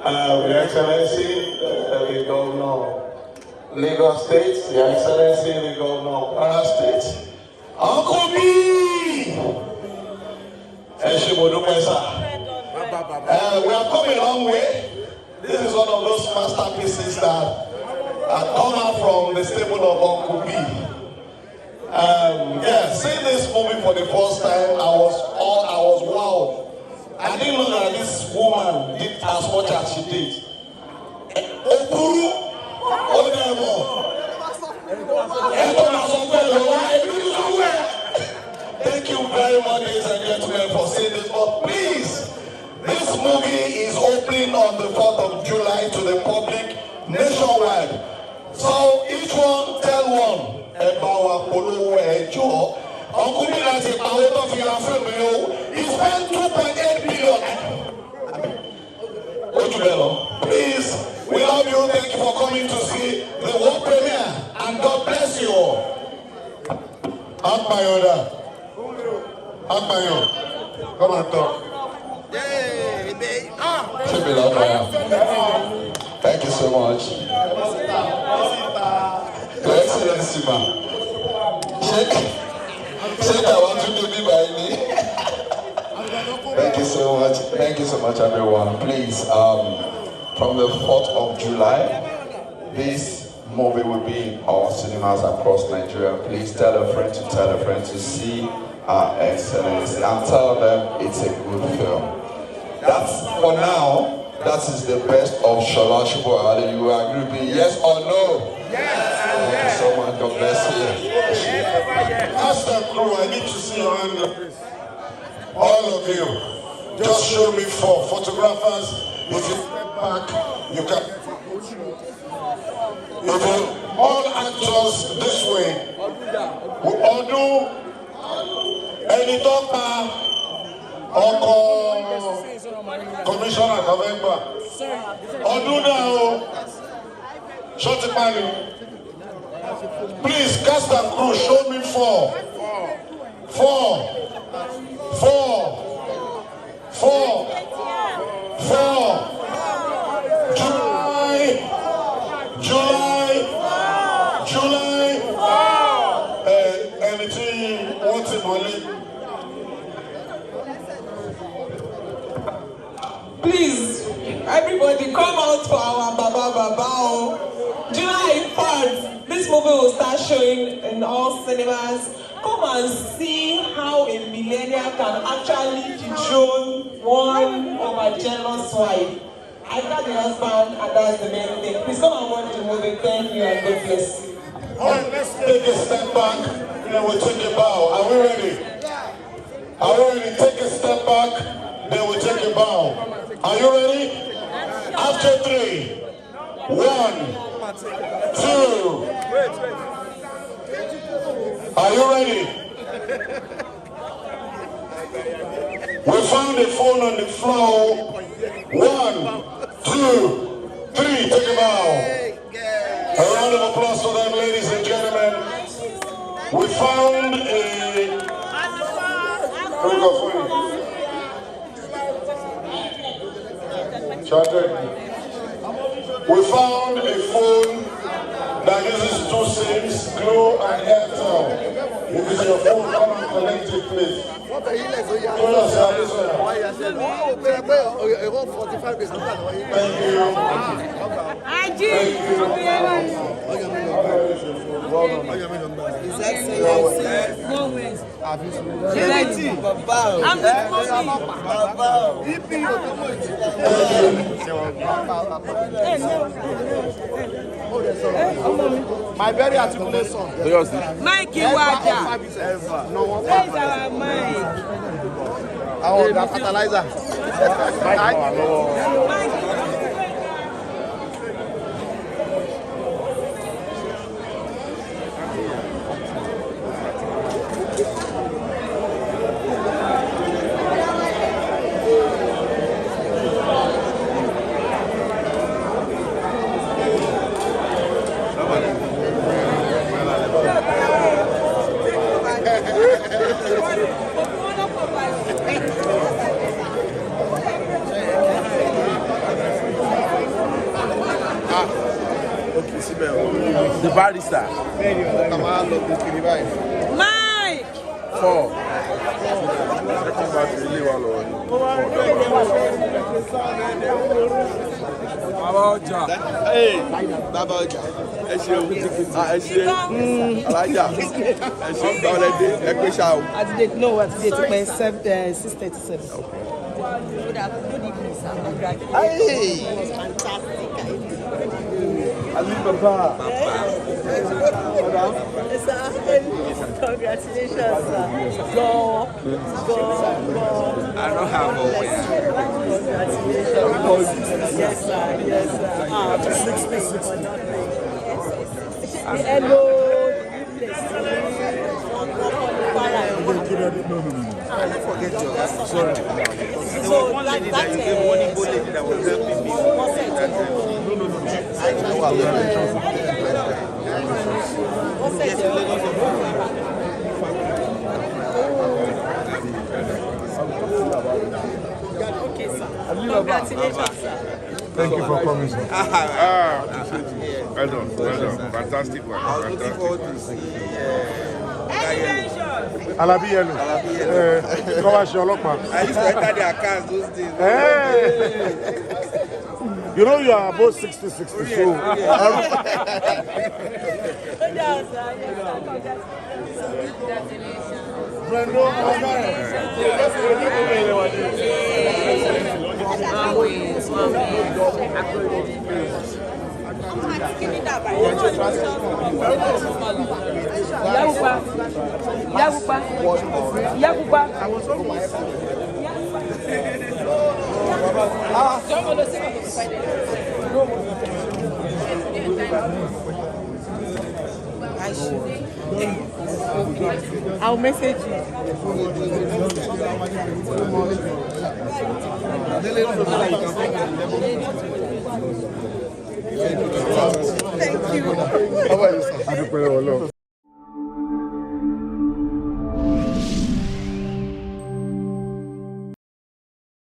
Your Excellency, the Governor of Lagos State, Your Excellency, the Governor of Kwara State, Uncle B! We have come a long way. This is one of those masterpieces that come out from the stable of Uncle B. Seeing this movie for the first time, I was wowed. I didn't know that this woman did as much as she did. Thank you very much, ladies and gentlemen, for seeing this. But please, this movie is opening on the 4th of July to the public nationwide. So each one tell one. Uncle B has a power of your film. He spent 2.8 billion. Please, we love you. Thank you for coming to see the world premiere. And God bless you all. Adebayo. Come on, talk. Thank you so much. Your Excellency, ma. Shake I want to do me by me. Thank you so much. Thank you so much, everyone. Please, from the 4th of July, this movie will be in all cinemas across Nigeria. Please tell a friend to see Our Excellency and tell them it's a good film. That's for now. That is the best of Sola Sobowale. You agree with me? Yes or no? Yes. Thank you so much. God bless you. Ask the crew. I need to see your hand. All of you. Just show me 4 photographers. If you step back, you can. If you all actors this way, we all do any talk. Commissioner November. Shut the money. Please, cast and crew, show me 4. 4. July. Anything, what's in Molly? Please, everybody come out for our Baba. July 3rd, this movie will start showing in all cinemas. Come and see how a millennial can actually dethrone one of a jealous wife. I got the husband, and that's the main thing. Please come and watch the movie. Thank you and God bless you. Alright, let's take a step back and then we'll take a bow. Are we ready? Are we ready? Take a step back, then we'll take a bow. Are you ready? After 3, 1, 2. Are you ready? We found a phone on the floor. 1, 2, 3. Take a bow. A round of applause for them, ladies and gentlemen. We found a. Here we go. We found a phone that uses 2 SIMs, Glo and Airtel. If it's your phone, come and collect it, please. Thank My very articulate son. Mikey Waja. Where's our Mike? Our fertilizer. The barrister. Mike. 4. Hey, Baba Oja. Ẹ ṣeun. Ẹ ṣe. Alájà. Ẹ ṣe gbọ́lẹ́dẹ́. Ẹ pé ṣá o. At the date, no, at the date, by 6:37. Good evening, sir. Hey. Fantastic. Ali Baba. Congratulations, sir. Go. I don't have a way. Congratulations. Yes, sir. Yes, sir. Hello. Don't forget your sorry. So that you gave one Igbo lady that was helping me. Okay, sir. Congratulations, sir. Thank you for coming, sir. Well done. Fantastic one. I was looking forward to see Alabi Yellow. Come on, Sherlock, man. I used to enter their cars those days. Hey! You know you are about 60, 60, so... Yagupa. I'll message you. Thank you. How about you, sir?